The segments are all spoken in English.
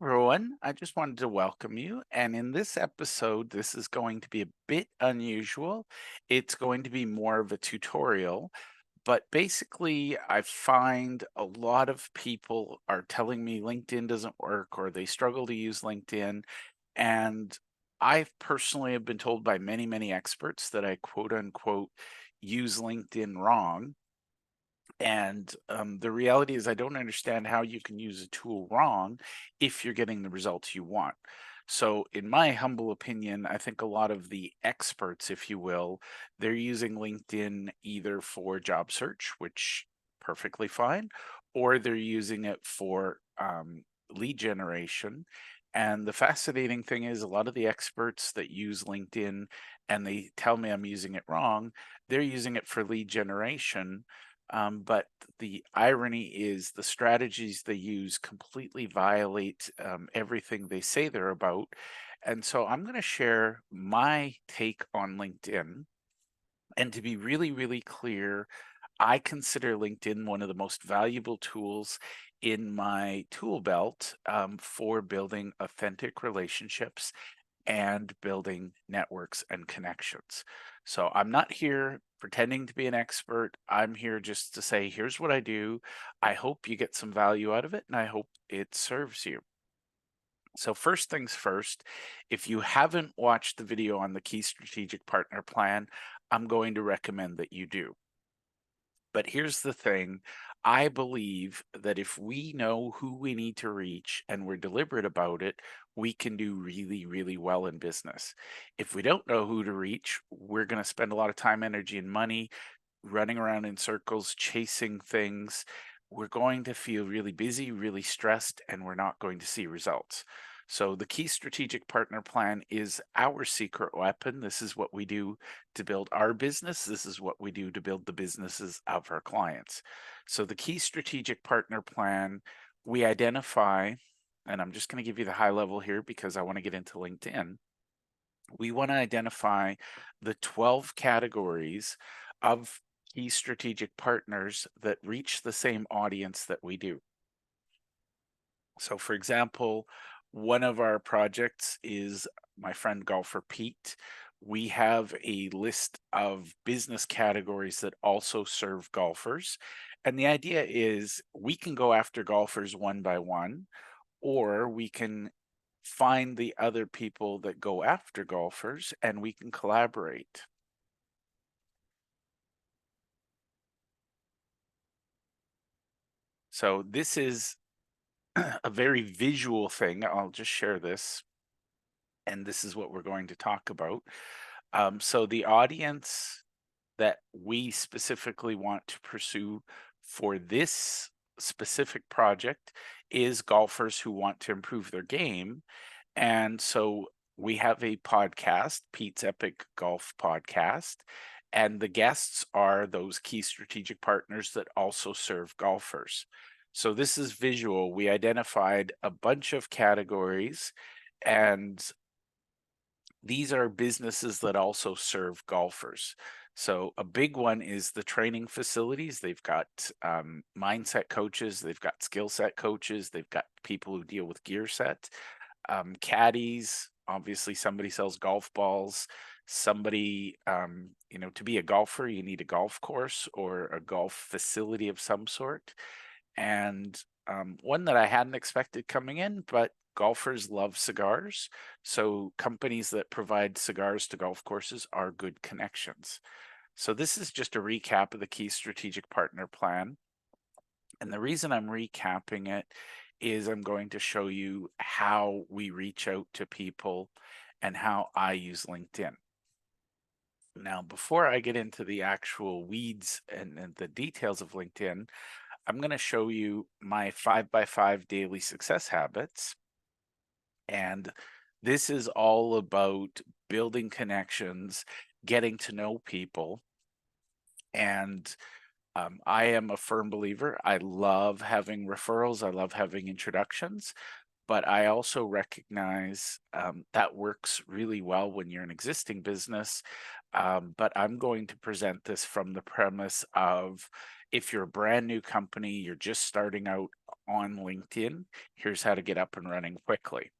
Everyone, I just wanted to welcome you. And in this episode, this is going to be a bit unusual. It's going to be more of a tutorial, but basically, I find a lot of people are telling me LinkedIn doesn't work or they struggle to use LinkedIn. And I personally have been told by many, many experts that I quote unquote use LinkedIn wrong. And the reality is, I don't understand how you can use a tool wrong if you're getting the results you want. So, in my humble opinion, I think a lot of the experts, if you will, they're using LinkedIn either for job search, which perfectly fine, or they're using it for lead generation. And the fascinating thing is, a lot of the experts that use LinkedIn and they tell me I'm using it wrong, they're using it for lead generation, but the irony is the strategies they use completely violate everything they say they're about. And so I'm going to share my take on LinkedIn. And to be really, really clear, I consider LinkedIn one of the most valuable tools in my tool belt for building authentic relationships and building networks and connections. So I'm not here pretending to be an expert. I'm here just to say, here's what I do. I hope you get some value out of it and I hope it serves you. So, first things first, if you haven't watched the video on the Key Strategic Partner Plan, I'm going to recommend that you do. But here's the thing, I believe that if we know who we need to reach and we're deliberate about it, we can do really, really well in business. If we don't know who to reach, we're going to spend a lot of time, energy, and money running around in circles, chasing things. We're going to feel really busy, really stressed, and we're not going to see results. So, the key strategic partner plan is our secret weapon. This is what we do to build our business. This is what we do to build the businesses of our clients. So, the key strategic partner plan, we identify, and I'm just going to give you the high level here because I want to get into LinkedIn. We want to identify the 12 categories of key strategic partners that reach the same audience that we do. So, for example, one of our projects is my friend Golfer Pete. We have a list of business categories that also serve golfers. And the idea is we can go after golfers one by one, or we can find the other people that go after golfers and we can collaborate. So this is a very visual thing. I'll just share this, and this is what we're going to talk about. So the audience that we specifically want to pursue for this specific project is golfers who want to improve their game. And so we have a podcast, Pete's Epic Golf Podcast, and the guests are those key strategic partners that also serve golfers. So this is visual. We identified a bunch of categories, and these are businesses that also serve golfers. So a big one is the training facilities. They've got mindset coaches, they've got skill set coaches, they've got people who deal with gear set, caddies. Obviously, somebody sells golf balls. Somebody, to be a golfer, you need a golf course or a golf facility of some sort. And one that I hadn't expected coming in, but golfers love cigars. So companies that provide cigars to golf courses are good connections. So this is just a recap of the key strategic partner plan. And the reason I'm recapping it is I'm going to show you how we reach out to people and how I use LinkedIn. Now, before I get into the actual weeds and the details of LinkedIn, I'm going to show you my 5x5 daily success habits. And this is all about building connections, getting to know people. And I am a firm believer. I love having referrals, I love having introductions, but I also recognize that works really well when you're an existing business. But I'm going to present this from the premise of if you're a brand new company, you're just starting out, on LinkedIn. Here's how to get up and running quickly.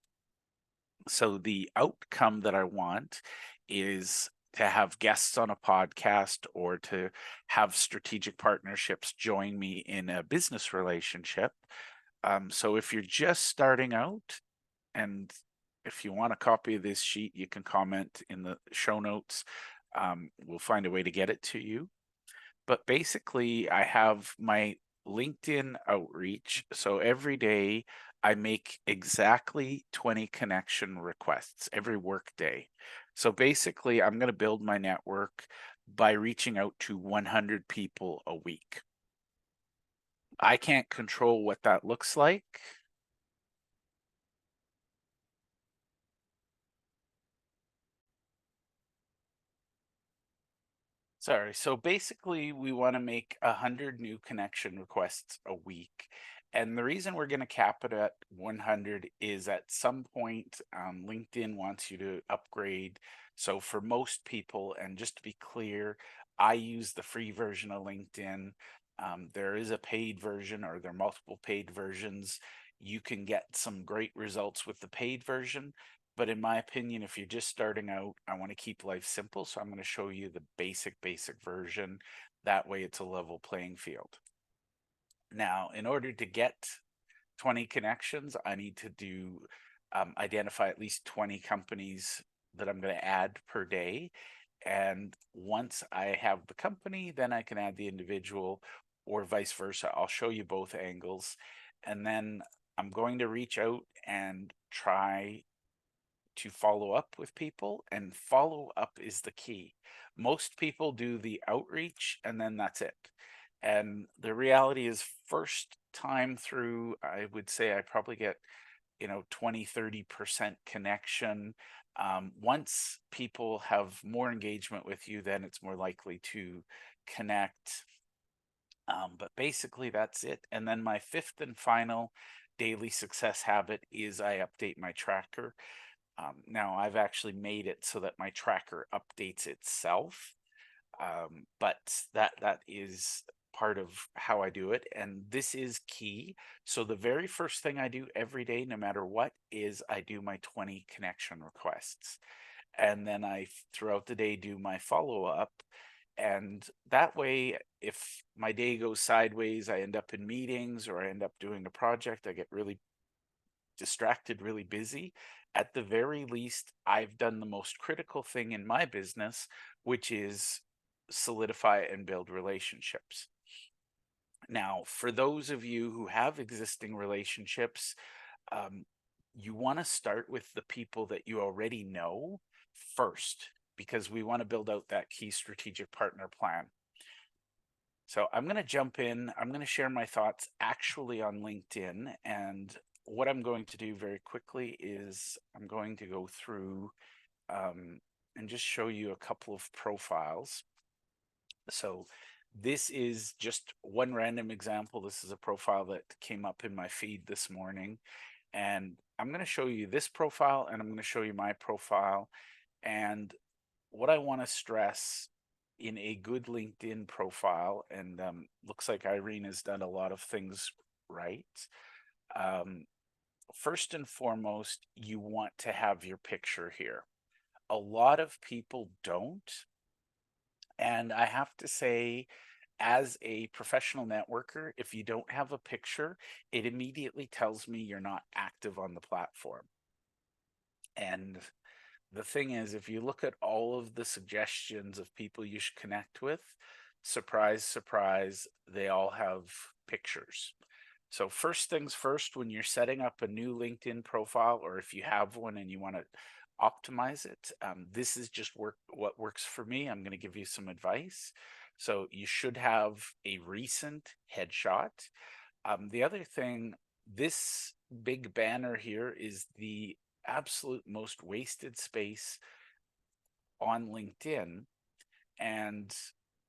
So the outcome that I want is to have guests on a podcast or to have strategic partnerships join me in a business relationship. So if you're just starting out, and if you want a copy of this sheet, you can comment in the show notes. We'll find a way to get it to you. But basically, I have my LinkedIn outreach. So every day I make exactly 20 connection requests every work day. So basically, I'm going to build my network by reaching out to 100 people a week. I can't control what that looks like. Sorry. So basically, we want to make 100 new connection requests a week. And the reason we're going to cap it at 100 is at some point, LinkedIn wants you to upgrade. So for most people, and just to be clear, I use the free version of LinkedIn. There is a paid version, or there are multiple paid versions. You can get some great results with the paid version. But in my opinion, if you're just starting out, I want to keep life simple. So I'm going to show you the basic version. That way it's a level playing field. Now, in order to get 20 connections, I need to identify at least 20 companies that I'm going to add per day. And once I have the company, then I can add the individual, or vice versa. I'll show you both angles. And then I'm going to reach out and try to follow up with people, and follow up is the key. Most people do the outreach and then that's it. And the reality is, first time through, I would say I probably get 20-30% connection. Once people have more engagement with you, then it's more likely to connect. But basically that's it. And then my fifth and final daily success habit is I update my tracker. Now I've actually made it so that my tracker updates itself, but that is part of how I do it, and this is key. So the very first thing I do every day, no matter what, is I do my 20 connection requests, and then throughout the day do my follow up. And that way, if my day goes sideways, I end up in meetings or I end up doing a project, I get really distracted, really busy. At the very least, I've done the most critical thing in my business, which is solidify and build relationships. Now, for those of you who have existing relationships, um, you want to start with the people that you already know first, because we want to build out that key strategic partner plan. So I'm going to jump in. I'm going to share my thoughts actually on LinkedIn. And what I'm going to do very quickly is I'm going to go through and just show you a couple of profiles. So this is just one random example. This is a profile that came up in my feed this morning. And I'm going to show you this profile and I'm going to show you my profile. And what I want to stress in a good LinkedIn profile, and looks like Irene has done a lot of things right. Um, First and foremost, you want to have your picture here. A lot of people don't. And I have to say, as a professional networker, if you don't have a picture, it immediately tells me you're not active on the platform. And the thing is, if you look at all of the suggestions of people you should connect with, surprise, surprise, they all have pictures. So first things first, when you're setting up a new LinkedIn profile, or if you have one and you want to optimize it, this is just what works for me. I'm going to give you some advice. So you should have a recent headshot. The other thing, this big banner here is the absolute most wasted space on LinkedIn. And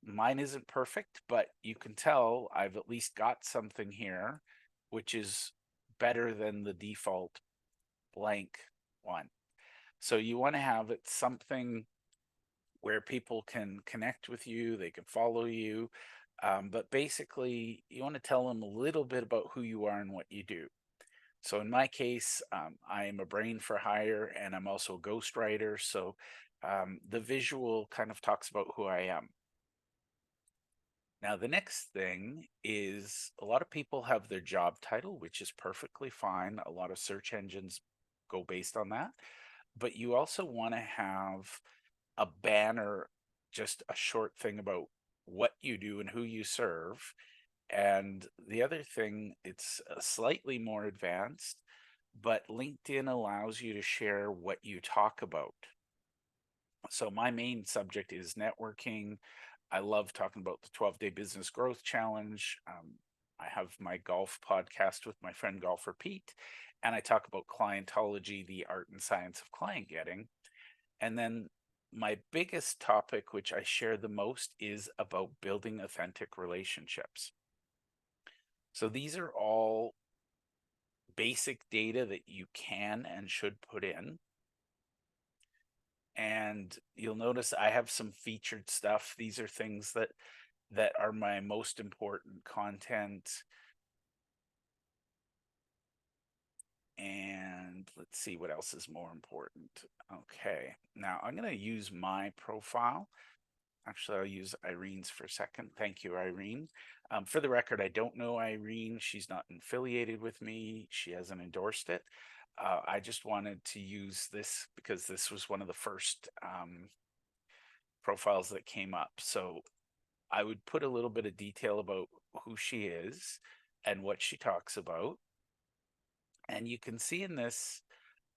mine isn't perfect, but you can tell I've at least got something here, which is better than the default blank one. So you want to have it something where people can connect with you, they can follow you. But basically, you want to tell them a little bit about who you are and what you do. So in my case, I am a brain for hire and I'm also a ghostwriter. So the visual kind of talks about who I am. Now, the next thing is a lot of people have their job title, which is perfectly fine. A lot of search engines go based on that. But you also want to have a banner, just a short thing about what you do and who you serve. And the other thing, it's slightly more advanced, but LinkedIn allows you to share what you talk about. So my main subject is networking. I love talking about the 12-day business growth challenge. I have my golf podcast with my friend Golfer Pete, and I talk about clientology, the art and science of client getting. And then my biggest topic, which I share the most, is about building authentic relationships. So these are all basic data that you can and should put in. And you'll notice I have some featured stuff. These are things that are my most important content. And let's see what else is more important. Okay, now I'm going to use my profile. Actually, I'll use Irene's for a second. Thank you, Irene. For the record, I don't know Irene. She's not affiliated with me. She hasn't endorsed it. I just wanted to use this because this was one of the first profiles that came up. So I would put a little bit of detail about who she is and what she talks about. And you can see in this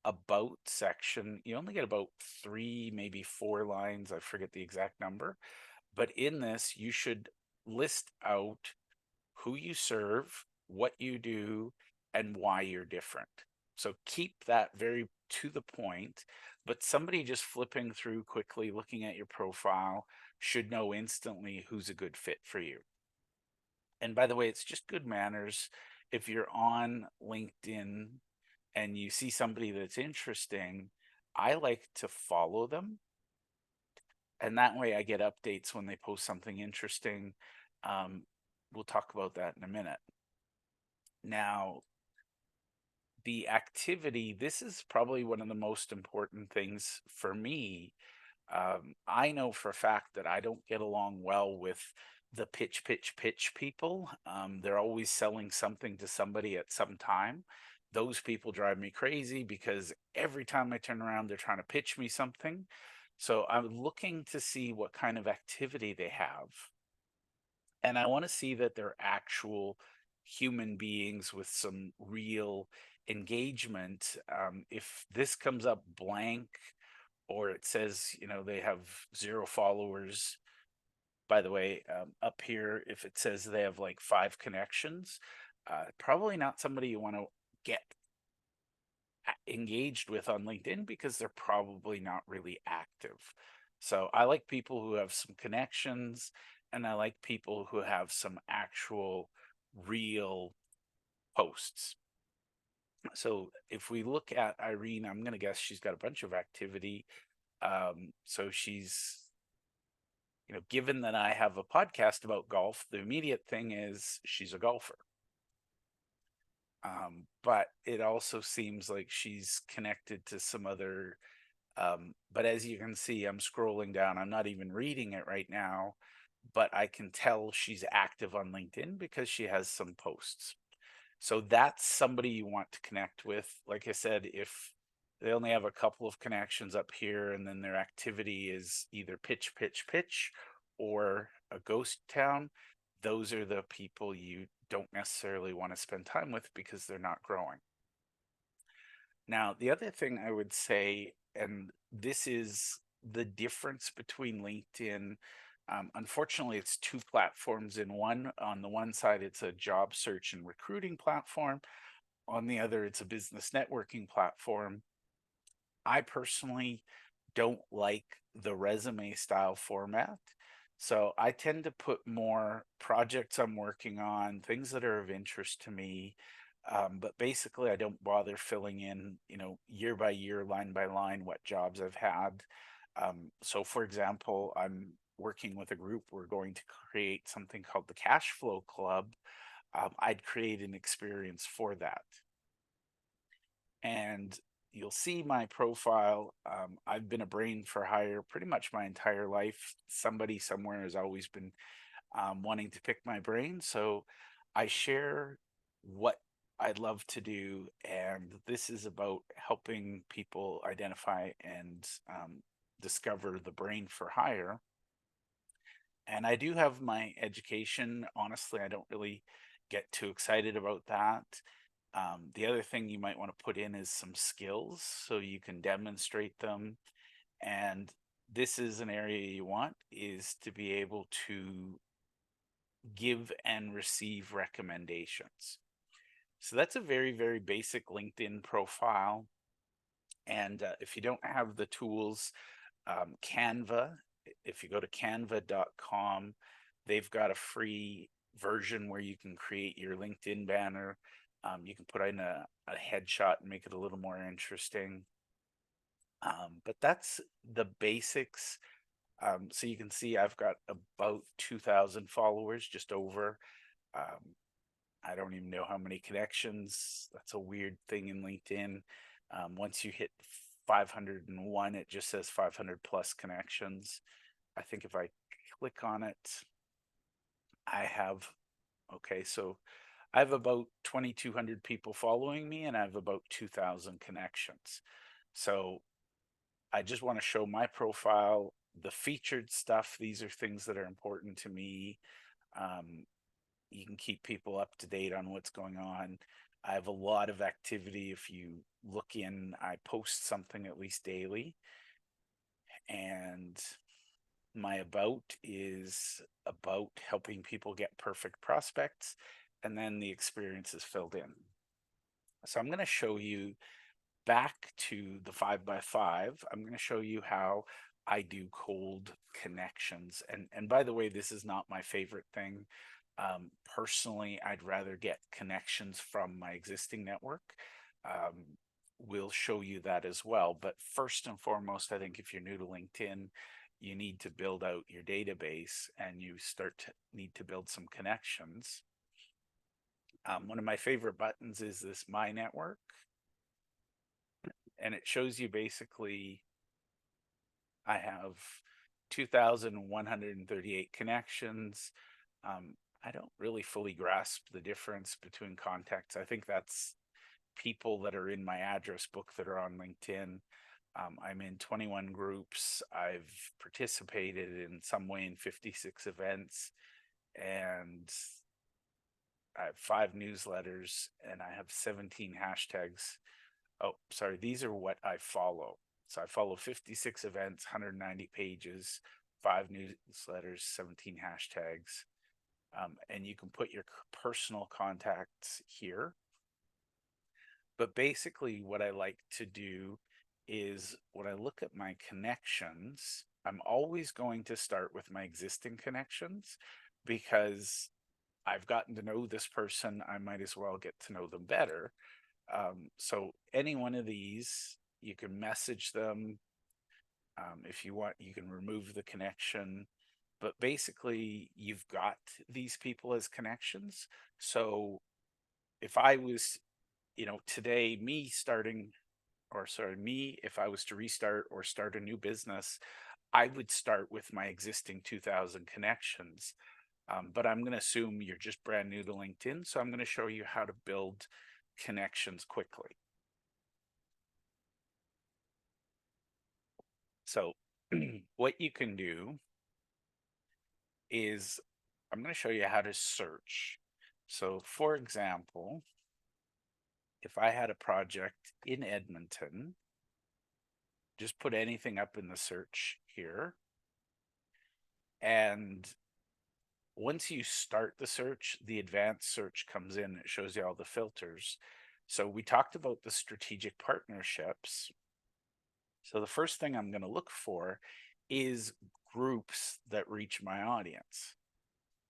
about section, you only get about 3, maybe 4 lines. I forget the exact number. But in this, you should list out who you serve, what you do, and why you're different. So keep that very to the point, but somebody just flipping through quickly, looking at your profile, should know instantly who's a good fit for you. And by the way, it's just good manners. If you're on LinkedIn and you see somebody that's interesting, I like to follow them. And that way I get updates when they post something interesting. Um, we'll talk about that in a minute. Now, the activity, this is probably one of the most important things for me. I know for a fact that I don't get along well with the pitch people. They're always selling something to somebody at some time. Those people drive me crazy because every time I turn around, they're trying to pitch me something. So I'm looking to see what kind of activity they have. And I want to see that they're actual human beings with some real engagement. If this comes up blank or it says, they have 0 followers, by the way, up here, if it says they have like 5 connections, probably not somebody you want to get engaged with on LinkedIn because they're probably not really active. So I like people who have some connections and I like people who have some actual real posts. So if we look at Irene, I'm going to guess she's got a bunch of activity. So she's, given that I have a podcast about golf, the immediate thing is she's a golfer. But it also seems like she's connected to some other. But as you can see, I'm scrolling down. I'm not even reading it right now, but I can tell she's active on LinkedIn because she has some posts. So that's somebody you want to connect with. Like I said, if they only have a couple of connections up here and then their activity is either pitch, or a ghost town, those are the people you don't necessarily want to spend time with because they're not growing. Now, the other thing I would say, and this is the difference between LinkedIn. Unfortunately, it's 2 platforms in one. On the one side, it's a job search and recruiting platform. On the other, it's a business networking platform. I personally don't like the resume style format. So I tend to put more projects I'm working on, things that are of interest to me. But basically, I don't bother filling in, year by year, line by line, what jobs I've had. So, for example, I'm working with a group, we're going to create something called the Cash Flow Club. I'd create an experience for that. And you'll see my profile. I've been a brain for hire pretty much my entire life. Somebody somewhere has always been wanting to pick my brain. So I share what I love to do. And this is about helping people identify and discover the brain for hire. And I do have my education. Honestly, I don't really get too excited about that. The other thing you might want to put in is some skills so you can demonstrate them. And this is an area you want is to be able to give and receive recommendations. So that's a very, very basic LinkedIn profile. And if you don't have the tools, Canva, if you go to canva.com, they've got a free version where you can create your LinkedIn banner. You can put in a headshot and make it a little more interesting. But that's the basics. So you can see I've got about 2,000 followers, just over. Um, I don't even know how many connections. That's a weird thing in LinkedIn. Once you hit 501, it just says 500 plus connections. I think if I click on it, I have, okay, so I have about 2,200 people following me and I have about 2,000 connections. So I just want to show my profile, the featured stuff. These are things that are important to me. Um, you can keep people up to date on what's going on. I have a lot of activity. If you look in, I post something at least daily. And my about is about helping people get perfect prospects. And then the experience is filled in. So I'm going to show you back to the 5x5. I'm going to show you how I do cold connections. And by the way, this is not my favorite thing. Personally, I'd rather get connections from my existing network. We'll show you that as well. But first and foremost, I think if you're new to LinkedIn, you need to build out your database and you start to need to build some connections. One of my favorite buttons is this My Network. And it shows you basically I have 2,138 connections. I don't really fully grasp the difference between contacts. I think that's people that are in my address book that are on LinkedIn. I'm in 21 groups. I've participated in some way in 56 events, and I have 5 newsletters, and I have 17 hashtags. Oh, sorry, these are what I follow. So I follow 56 events, 190 pages, 5 newsletters, 17 hashtags. And you can put your personal contacts here. But basically, what I like to do is when I look at my connections, I'm always going to start with my existing connections because I've gotten to know this person. I might as well get to know them better. So any one of these, you can message them. If you want, you can remove the connection. But basically, you've got these people as connections. So if I was, today, me starting, or sorry, me, if I was to restart or start a new business, I would start with my existing 2,000 connections. But I'm going to assume you're just brand new to LinkedIn. So I'm going to show you how to build connections quickly. So what you can do is I'm going to show you how to search. So for example, if I had a project in Edmonton, just put anything up in the search here. And once you start the search, the advanced search comes in. It shows you all the filters. So we talked about the strategic partnerships. So the first thing I'm going to look for is groups that reach my audience.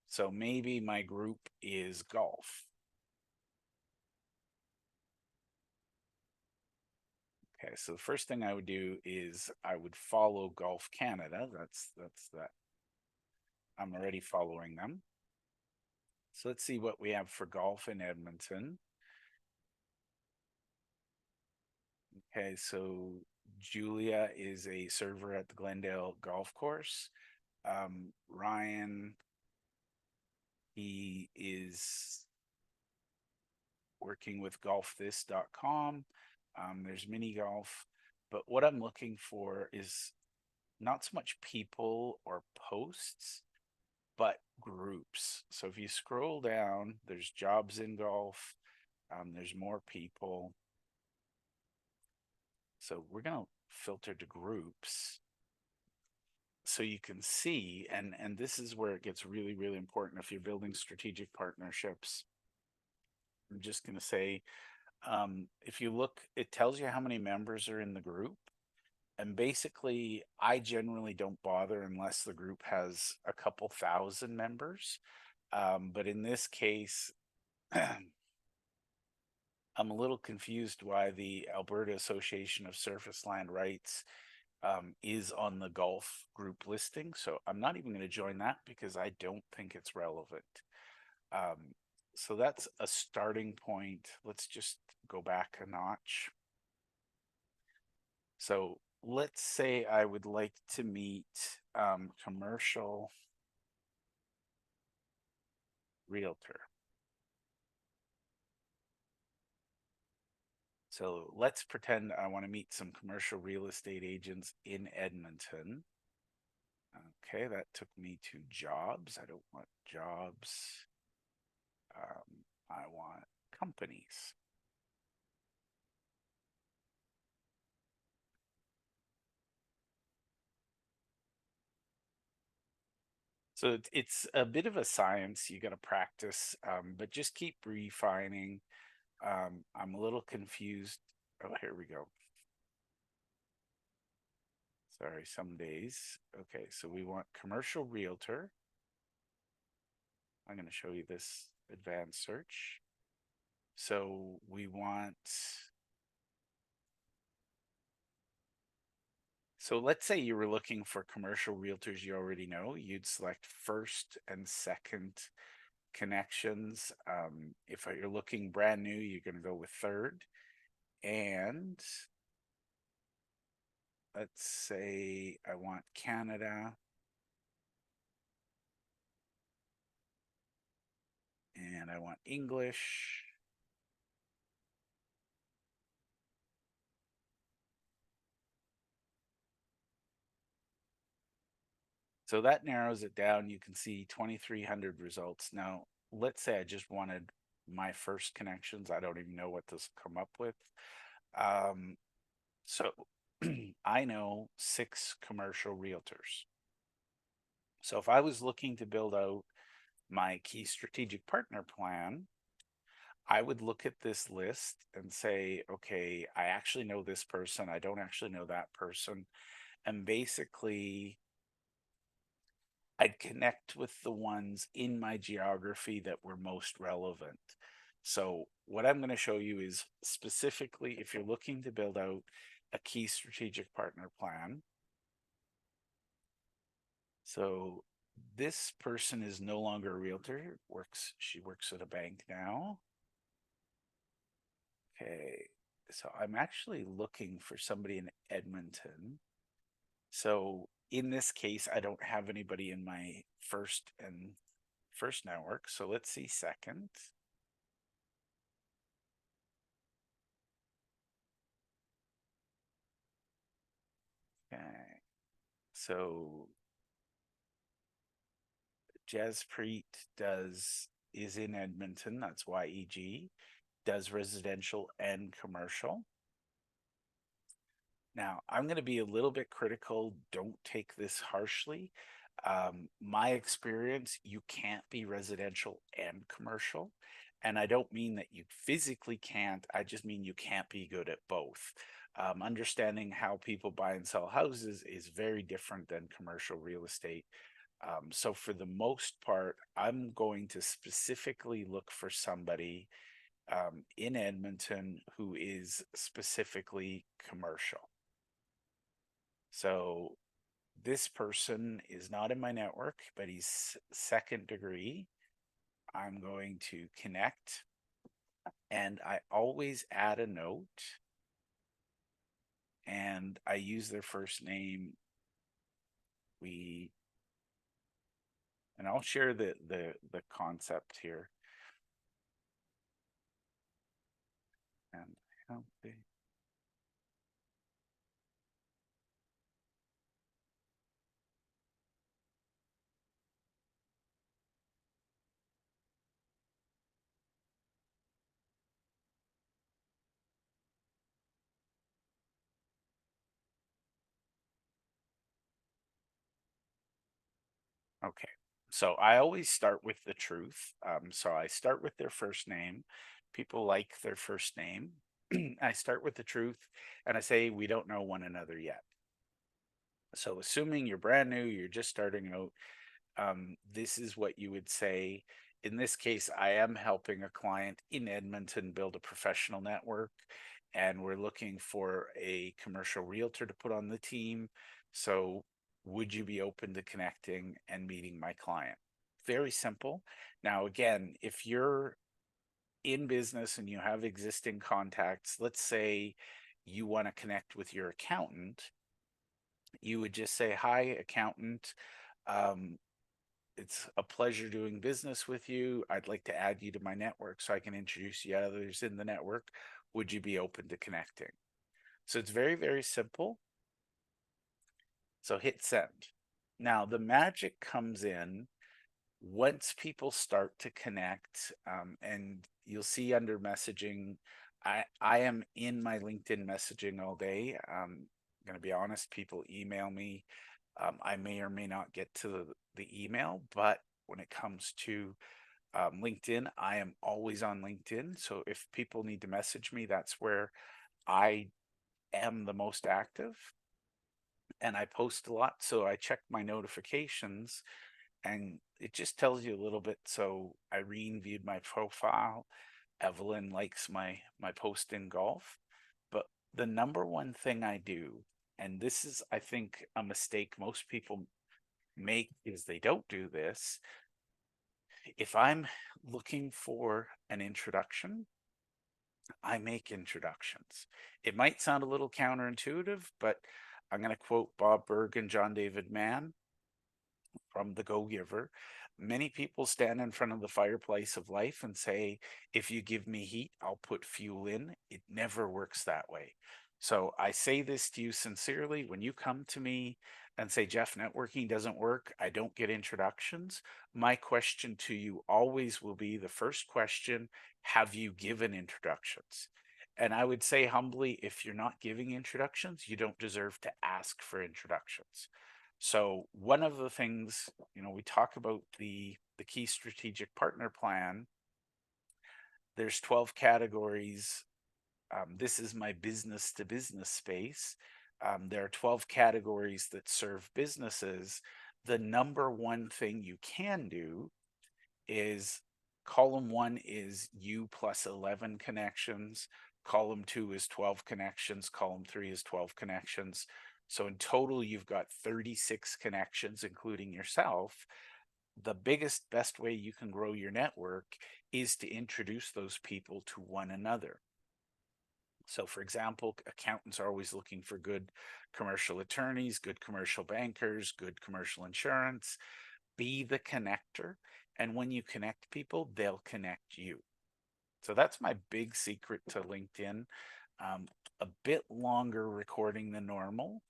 So maybe my group is golf. Okay, so the first thing I would do is I would follow Golf Canada. That's that. I'm already following them. So let's see what we have for golf in Edmonton. Okay, so Julia is a server at the Glendale Golf Course. Ryan, he is working with golfthis.com. There's mini golf, but what I'm looking for is not so much people or posts, but groups. So if you scroll down, there's jobs in golf, there's more people. So we're going to filter to groups so you can see, and this is where it gets really, really important if you're building strategic partnerships. I'm just going to say, if you look, it tells you how many members are in the group. And basically, I generally don't bother unless the group has a couple thousand members. But in this case, I'm a little confused why the Alberta Association of Surface Land Rights is on the golf group listing. So I'm not even going to join that because I don't think it's relevant. So that's a starting point. Let's just go back a notch. So let's say I would like to meet commercial realtor. So let's pretend I want to meet some commercial real estate agents in Edmonton. Okay, that took me to jobs. I don't want jobs. I want companies. So it's a bit of a science. You got to practice, but just keep refining. I'm a little confused. Oh, here we go. Sorry, some days. Okay, so we want commercial realtor. I'm going to show you this advanced search. So we want, so let's say you were looking for commercial realtors you already know, you'd select first and second connections. If you're looking brand new, you're going to go with third. And let's say I want Canada. And I want English. So that narrows it down. You can see 2,300 results. Now, let's say I just wanted my first connections. I don't even know what this come up with. So I know 6 commercial realtors. So if I was looking to build out my key strategic partner plan, I would look at this list and say, okay, I actually know this person. I don't actually know that person. And basically, I'd connect with the ones in my geography that were most relevant. So what I'm going to show you is specifically if you're looking to build out a key strategic partner plan. So this person is no longer a realtor, she works at a bank now. Okay, so I'm actually looking for somebody in Edmonton. So in this case, I don't have anybody in my first network. So let's see second. Okay. So Jaspreet is in Edmonton. That's YEG. Does residential and commercial. Now, I'm going to be a little bit critical. Don't take this harshly. My experience, you can't be residential and commercial. And I don't mean that you physically can't, I just mean you can't be good at both. Understanding how people buy and sell houses is very different than commercial real estate. So, for the most part, I'm going to specifically look for somebody in Edmonton who is specifically commercial. So this person is not in my network, but he's second degree. I'm going to connect, and I always add a note, and I use their first name. We and I'll share the concept here. And how they Okay. So I always start with the truth. So I start with their first name. People like their first name. I start with the truth and I say, we don't know one another yet. So assuming you're brand new, you're just starting out, this is what you would say. In this case, I am helping a client in Edmonton build a professional network, and we're looking for a commercial realtor to put on the team. So, would you be open to connecting and meeting my client? Very simple. Now, again, if you're in business and you have existing contacts, let's say you want to connect with your accountant, you would just say, "Hi, accountant. Um, it's a pleasure doing business with you. I'd like to add you to my network so I can introduce you to others in the network. Would you be open to connecting?" So it's very, very simple. So hit send. Now, the magic comes in once people start to connect, and you'll see under messaging, I am in my LinkedIn messaging all day. I'm going to be honest, people email me. I may or may not get to the email, but when it comes to LinkedIn, I am always on LinkedIn. So if people need to message me, that's where I am the most active, and I post a lot. So I check my notifications, and it just tells you a little bit. So Irene viewed my profile. Evelyn likes my post in golf. But the number one thing I do, and this is, I think, a mistake most people make, is they don't do this. If I'm looking for an introduction, I make introductions. It might sound a little counterintuitive, but I'm going to quote Bob Burg and John David Mann from The Go Giver. Many people stand in front of the fireplace of life and say, "If you give me heat, I'll put fuel in." It never works that way. So I say this to you sincerely. When you come to me and say, "Jeff, networking doesn't work, I don't get introductions," my question to you always will be, the first question: have you given introductions? And I would say humbly, if you're not giving introductions, you don't deserve to ask for introductions. So one of the things, we talk about the key strategic partner plan. There's 12 categories. This is my business to business space. There are 12 categories that serve businesses. The number one thing you can do is, column one is you plus 11 connections. Column two is 12 connections. Column three is 12 connections. So in total, you've got 36 connections, including yourself. The biggest, best way you can grow your network is to introduce those people to one another. So, for example, accountants are always looking for good commercial attorneys, good commercial bankers, good commercial insurance. Be the connector. And when you connect people, they'll connect you. So that's my big secret to LinkedIn. A bit longer recording than normal,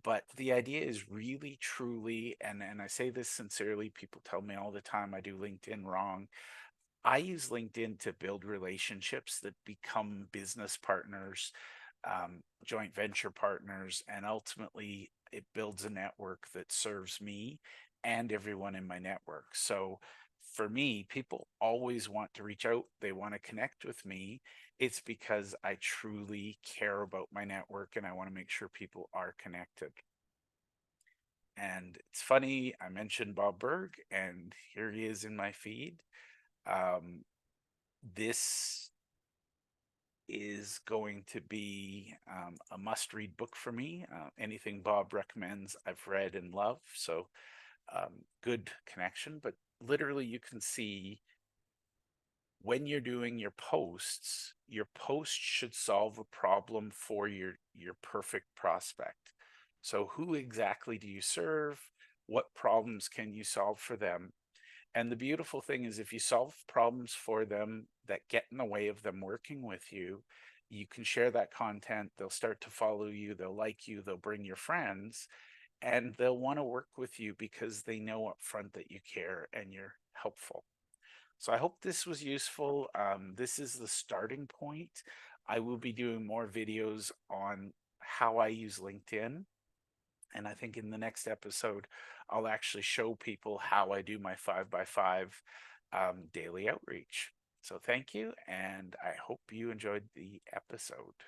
but the idea is really, truly, and I say this sincerely, people tell me all the time I do LinkedIn wrong. I use LinkedIn to build relationships that become business partners, joint venture partners, and ultimately it builds a network that serves me and everyone in my network. So for me, people always want to reach out, they want to connect with me. It's because I truly care about my network and I want to make sure people are connected. And it's funny, I mentioned Bob Burg, and here he is in my feed. Um, this is going to be a must read book for me. Anything Bob recommends, I've read and love. So good connection. But literally, you can see when you're doing your post should solve a problem for your perfect prospect. So who exactly do you serve? What problems can you solve for them? And the beautiful thing is if you solve problems for them that get in the way of them working with you can share that content. They'll start to follow you, they'll like you, they'll bring your friends, and they'll want to work with you because they know up front that you care and you're helpful. So I hope this was useful. This is the starting point. I will be doing more videos on how I use LinkedIn. And I think in the next episode, I'll actually show people how I do my 5x5 daily outreach. So thank you, and I hope you enjoyed the episode.